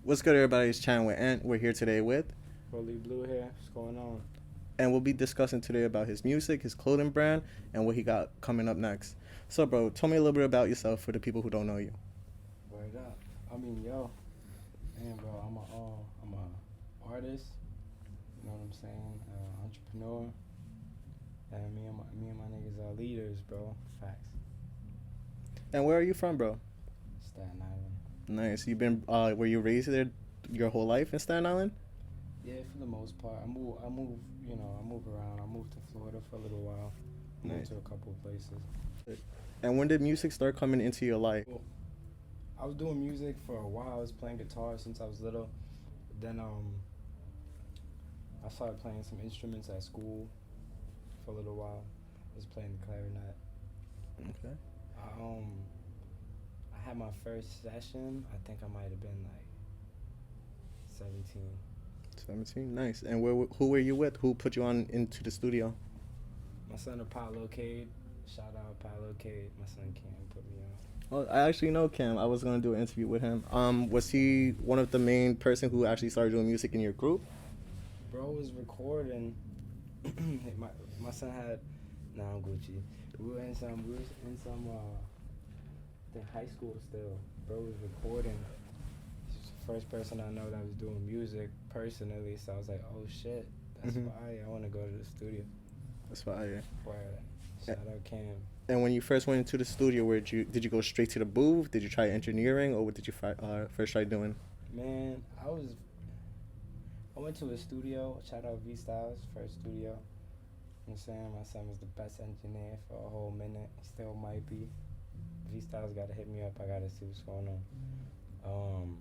What's good, everybody? It's Chan with Ant. We're here today with, Rollie Blue here. What's going on? and we'll be discussing today about his music, his clothing brand, and what he got coming up next. So, bro, tell me a little bit about yourself for the people who don't know you. Word up. Man, bro, I'm a artist. You know what I'm saying? Entrepreneur. And me and my niggas are leaders, bro. Facts. And where are you from, bro? Staten Island. Nice. Were you raised there your whole life in Staten Island? Yeah, for the most part. I move around. I moved to Florida for a little while. Moved Nice. to a couple of places. And when did music start coming into your life? Well, I was doing music for a while. I was playing guitar since I was little. Then I started playing some instruments at school for a little while. I was playing the clarinet. Okay. I, um, I had my first session. I think I might have been like 17. 17. Nice. And who were you with? Who put you on into the studio? My son Apollo Cade. Shout out Apollo Cade. My son Cam put me on. Oh, I actually know Cam. I was gonna do an interview with him. Was he one of the main person who actually started doing music in your group? Bro was recording. my my son had. Nah, I'm Gucci. I think high school still. Bro was recording. He's the first person I know that was doing music personally. So I was like, oh shit, that's fire. I want to go to the studio. That's fire. Word. Shout out Cam. And when you first went into the studio, did you go straight to the booth? Did you try engineering, or what did you first try doing? Man, I went to a studio. Shout out V Styles, first studio. You know what I'm saying? My son was the best engineer for a whole minute. Still might be. V Styles gotta hit me up. I gotta see what's going on.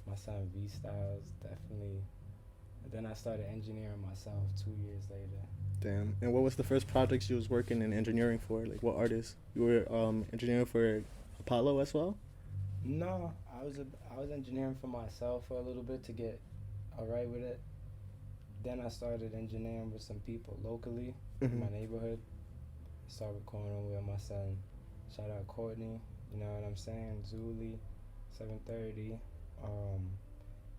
My son V Styles definitely. And then I started engineering myself 2 years later. Damn. And what was the first projects you was working in engineering for? Like, what artists? You were engineering for Apollo as well? No, I was engineering for myself for a little bit to get alright with it. Then I started engineering with some people locally in my neighborhood. Started recording with my son. Shout out Courtney, you know what I'm saying? Zuli, 730.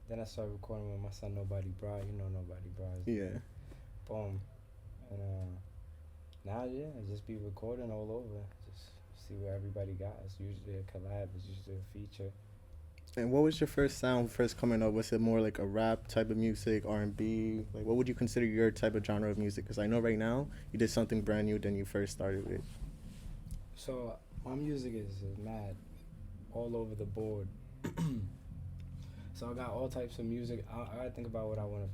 Then I started recording with my son Nobody Bra. You know Nobody Bra. Yeah. Boom. And now, yeah, I just be recording all over. Just see what everybody got. It's usually a collab. It's usually a feature. And what was your first sound first coming up? Was it more like a rap type of music, R&B? Like, what would you consider your type of genre of music? Because I know right now you did something brand new than you first started with. So my music is mad, all over the board. So I got all types of music. I gotta think about what I want to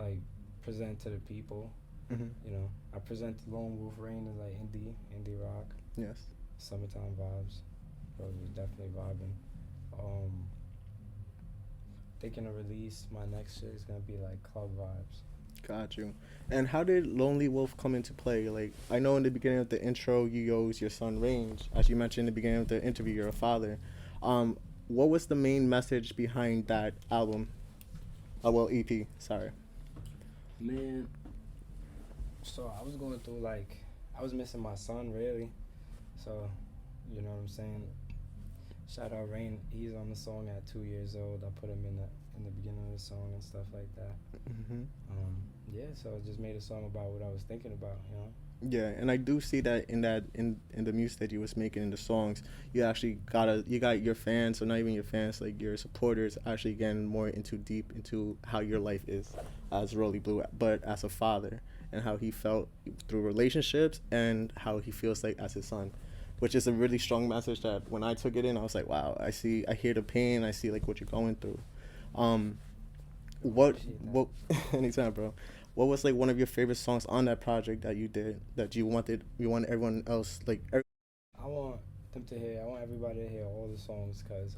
like present to the people. You know, I present Lone Wolf Reign as like indie rock, Yes. summertime vibes. Bro, was definitely vibing. Thinking to release my next shit is gonna be like club vibes. Got you. And how did Lonely Wolf come into play? Like, I know in the beginning of the intro, you use your son Range. As you mentioned in the beginning of the interview, you're a father. What was the main message behind that album? EP, sorry. Man, so I was going through I was missing my son really. So, you know what I'm saying? Shout out Rain. He's on the song at 2 years old. I put him in the beginning of the song and stuff like that. Yeah, so I just made a song about what I was thinking about, you know. Yeah, and I do see that in the music that you was making in the songs, you actually you got your fans, or not even your fans, like your supporters, actually getting more deep into how your life is as Rollie Blue, but as a father, and how he felt through relationships and how he feels like as his son, which is a really strong message that when I took it in, I was like, wow, I hear the pain, I see like what you're going through. What anytime, bro. What was like one of your favorite songs on that project that you did that you want everyone else like? I want I want everybody to hear all the songs because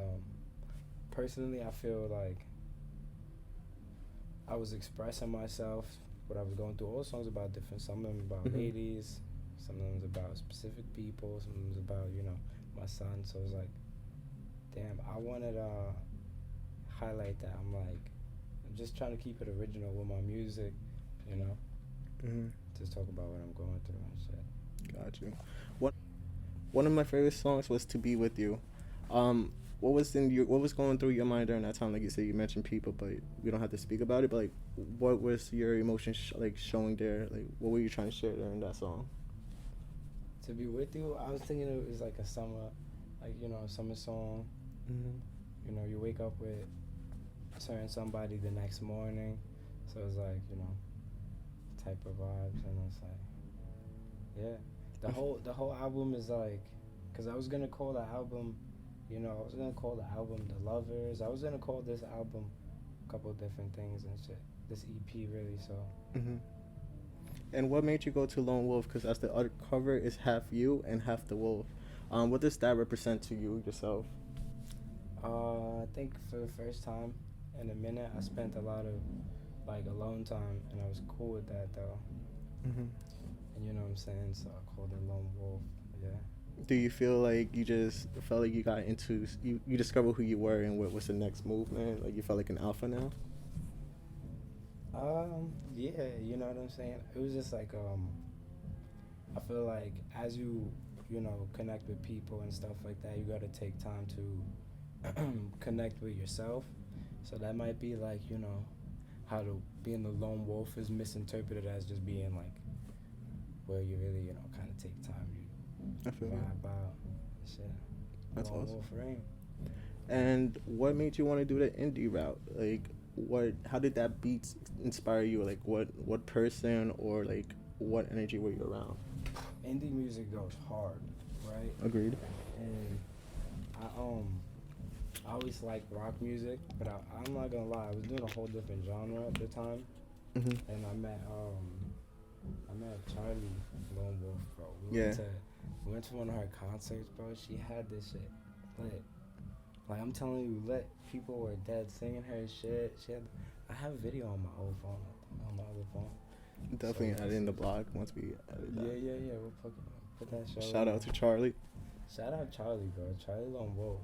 personally I feel like I was expressing myself, what I was going through. All the songs about different. Some of them about ladies, some of them about specific people, some of them about my son. So it's like, damn, I wanted to highlight that. I'm just trying to keep it original with my music, you know. Just talk about what I'm going through and shit. Got you. One of my favorite songs was "To Be With You." what was going through your mind during that time? Like you said, you mentioned people, but we don't have to speak about it. But like, what was your emotions like showing there? Like, what were you trying to share during that song? To be with you, I was thinking it was like a summer, like a summer song. Mm-hmm. You wake up with certain somebody the next morning, so it's like type of vibes, and it's like yeah, the whole album is like, cause I was gonna call the album, I was gonna call the album The Lovers. I was gonna call this album a couple different things and shit. This EP really, so. Mm-hmm. And what made you go to Lone Wolf? Because as the other cover is half you and half the wolf. What does that represent to you yourself? I think for the first time in a minute, I spent a lot of like alone time, and I was cool with that though. Mm-hmm. And you know what I'm saying? So I called it Lone Wolf. Yeah. Do you feel like you just felt like you got into you discovered who you were and what was the next movement? Like you felt like an alpha now? Yeah, you know what I'm saying? It was just like, I feel like as you connect with people and stuff like that, you gotta take time to connect with yourself. So that might be like, how to being the lone wolf is misinterpreted as just being like, where you really, kind of take time, I feel vibe out, shit. That's Lone awesome. Wolf Reign. And what made you want to do the indie route? Like, how did that beat inspire you? Like, what person or like what energy were you around? Indie music goes hard, right? Agreed. And I always liked rock music, but I'm not gonna lie, I was doing a whole different genre at the time, Mm-hmm. and I met Charlie Lone Wolf, bro. Yeah. We went to one of her concerts, bro. She had this shit lit. Like I'm telling you, lit. People were dead singing her shit. I have a video on my old phone, on my other phone. Definitely So, add in the blog once we edit that. Yeah. We'll put that show. Shout out to Charlie. Shout out Charlie, bro. Charlie Lone Wolf.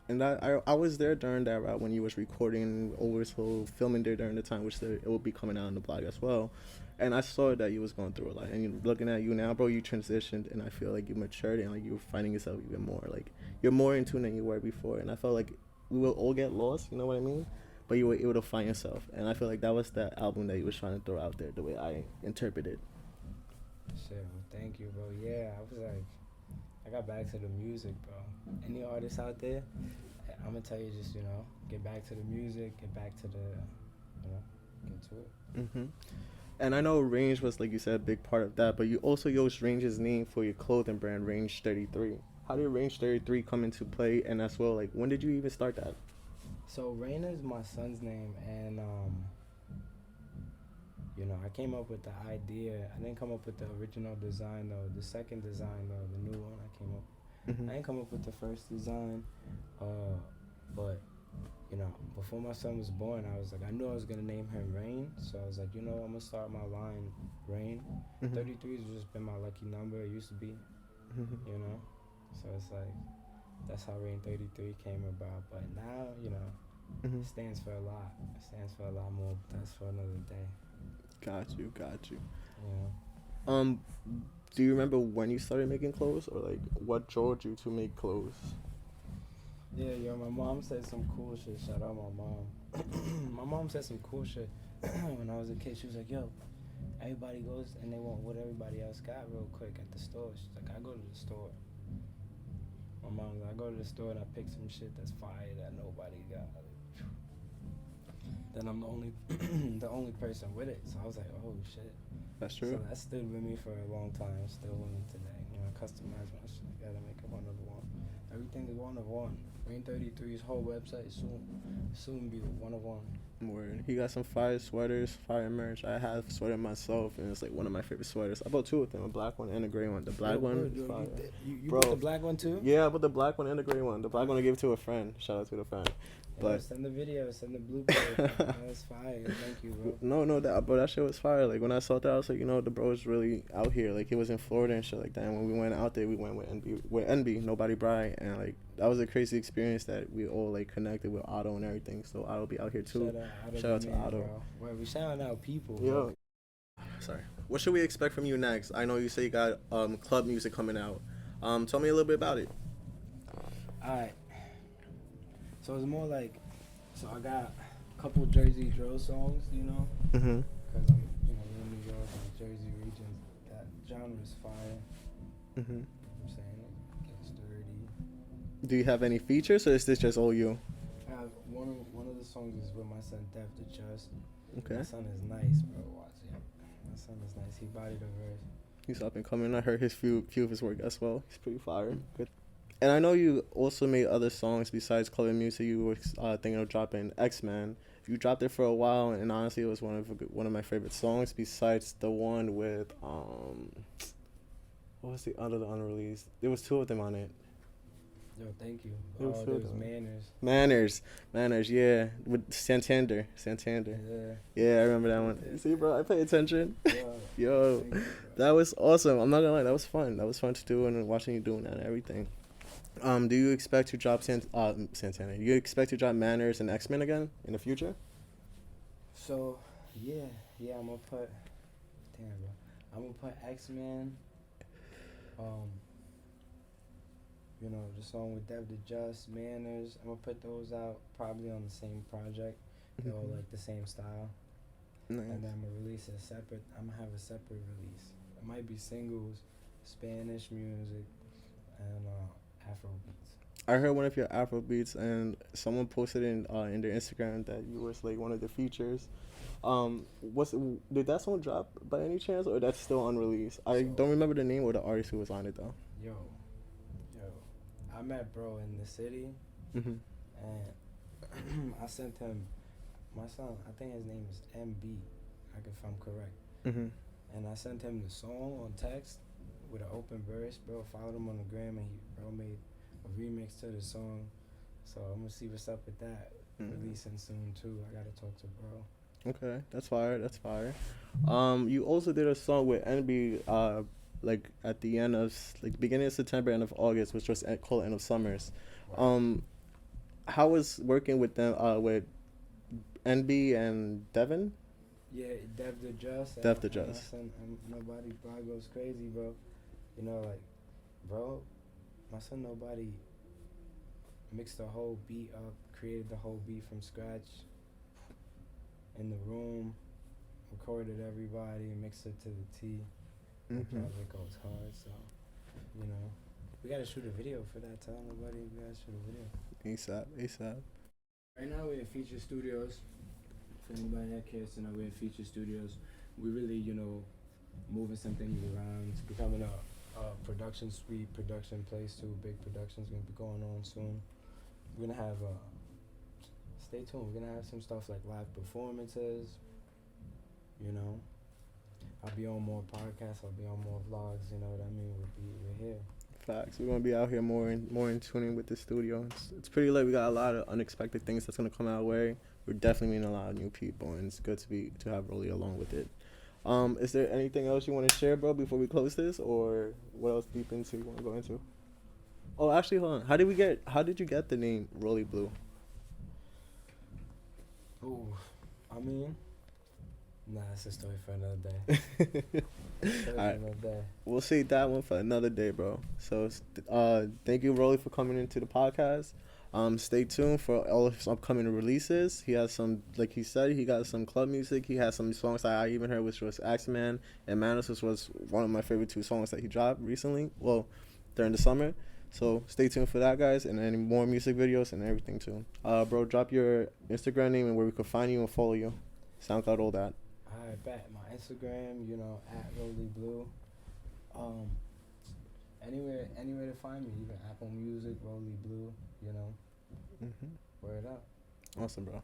And I was there during that route when you was recording also filming there during the time, which it will be coming out on the blog as well. And I saw that you was going through a lot. And looking at you now, bro, you transitioned, and I feel like you matured and like you're finding yourself even more. Like you're more in tune than you were before. And I felt like we will all get lost, you know what I mean? But you were able to find yourself. And I feel like that was the album that you was trying to throw out there, the way I interpreted. Shit, well, thank you, bro. Yeah, I was like, I got back to the music, bro. Any artists out there, I'm gonna tell you, just get back to the music, get back to the, get to it. Mm-hmm. And I know Range was, like you said, a big part of that, but you also used Range's name for your clothing brand, Reeign33. How did Reeign33 come into play, and as well, like, when did you even start that? So Reign is my son's name, and I came up with the idea. I didn't come up with the original design though. The second design though, the new one, I came up. Mm-hmm. I didn't come up with the first design, but before my son was born, I was like, I knew I was gonna name him Reign, so I was like, I'm gonna start my line Reign. Mm-hmm. 33 has just been my lucky number. It used to be, Mm-hmm. So it's like that's how Reign33 came about. But now, Mm-hmm. it stands for a lot. It stands for a lot more. But that's for another day. Got you. Yeah. Do you remember when you started making clothes, or like what drove you to make clothes? Yeah, my mom said some cool shit. Shout out my mom. My mom said some cool shit when I was a kid. She was like, yo, everybody goes and they want what everybody else got real quick at the store. She's like, I go to the store. My mom's like, I go to the store and I pick some shit that's fire that nobody got. Then I'm the only person with it. So I was like, oh shit. That's true. So that stood with me for a long time. Still with me today. Customize my shit. Gotta make it one of one. Everything is one of one. Reign33's whole website soon be one of one. Word. He got some fire sweaters, fire merch. I have a sweater myself, and it's like one of my favorite sweaters. I bought two of them, a black one and a gray one. The black one, fire. You Bro, bought the black one too? Yeah, I bought the black one and the gray one. The black one I gave to a friend. Shout out to the friend. But send the video, send the blooper. That's fire. Thank you, bro. No, that shit was fire. Like when I saw that, I was like, the bro is really out here. Like he was in Florida and shit like that. And when we went out there, we went with NB, Nobody Bright, and like that was a crazy experience that we all like connected with Otto and everything. So Otto will be out here too. Shout out to Otto. Well, we shouting out people. Yo, sorry. What should we expect from you next? I know you say you got club music coming out. Tell me a little bit about it. Alright. So it's more like, so I got a couple Jersey drill songs, you know, Mhm. because I'm, you know, we're in New York and Jersey region. That genre is fire. Mhm. I'm saying it gets dirty. Do you have any features, or is this just all you? I have one of the songs is with my son Dev the Just. Okay. My son is nice, bro. Watch it. My son is nice. He bodied a verse. He's up and coming. I heard his few of his work as well. He's pretty fire. Good. And I know you also made other songs besides clubbing music. You were thinking of dropping X Man. You dropped it for a while, and honestly, it was one of my favorite songs. Besides the one with what was the other unreleased? There was two of them on it. Yo, thank you. There was Oh, two there of was them. Manners. Yeah, with Santander. Yeah. Yeah, I remember that one. See, bro, I pay attention. Yo, Yo, thank you, bro. that was awesome. I'm not gonna lie, that was fun. That was fun to do, and watching you doing that and everything. Do you expect to drop Santana? Do you expect to drop Manners and X Men again in the future? So, yeah, I'm gonna put. Damn, bro. I'm gonna put X-Men. Um, you know, the song with Dev the Just, Manners. I'm gonna put those out probably on the same project. They're all like the same style. Nice. And then I'm gonna release a separate. I'm gonna have a separate release. It might be singles, Spanish music, and Afro beats. I heard one of your Afro beats, and someone posted in their Instagram that you was like one of the features. Did that song drop by any chance, or that's still unreleased? I don't remember the name or the artist who was on it though. Yo, I met bro in the city, Mhm. and I sent him my son. I think his name is MB, like if I'm correct. Mhm. And I sent him the song on text with an open verse. Bro followed him on the gram, and bro made a remix to the song. So I'm gonna see what's up with that. Releasing soon too. I gotta talk to bro. Okay, that's fire. That's fire. You also did a song with NB, like at the end of like beginning of September, end of August, which was called "End of Summers." Um, how was working with them? With NB and Devin? Yeah, Dev the Just. Dev the and my Just. son, nobody bro goes crazy, bro. You know, like, bro, my son nobody mixed the whole beat up, created the whole beat from scratch in the room, recorded everybody, mixed it to the T. The project goes hard, so you know, we gotta shoot a video for that. Tell nobody we gotta shoot a video. ASAP. Right now we're in Feature Studios. For anybody that cares to know, we're in Feature Studios. We really, you know, moving some things around. It's becoming a production suite, production place too. Big production's gonna be going on soon. We're gonna have stay tuned. We're gonna have some stuff like live performances. You know, I'll be on more podcasts. I'll be on more vlogs. You know what I mean? We're here. Facts. We're gonna be out here more in tuning with the studio. It's pretty lit. We got a lot of unexpected things that's gonna come our way. We're definitely meeting a lot of new people, and it's good to have Rollie along with it. Is there anything else you want to share, bro, before we close this, or what else deep into you want to go into? Oh, actually, hold on. How did you get the name Rollie Blue? Ooh, I mean, nah, it's a story for another day. All right. We'll save that one for another day, bro. So, thank you, Rollie, for coming into the podcast. Stay tuned for all of his upcoming releases. He has some, like he said, he got some club music. He has some songs that I even heard, which was Axeman and Manos, which was one of my favorite two songs that he dropped recently. Well, during the summer. So stay tuned for that, guys, and any more music videos and everything too. Bro, drop your Instagram name and where we could find you and follow you. SoundCloud, all that. Alright, bet. My Instagram, you know, at Rollie Blue. Anywhere to find me, even Apple Music, Rollie Blue, you know. Word up. Awesome, bro.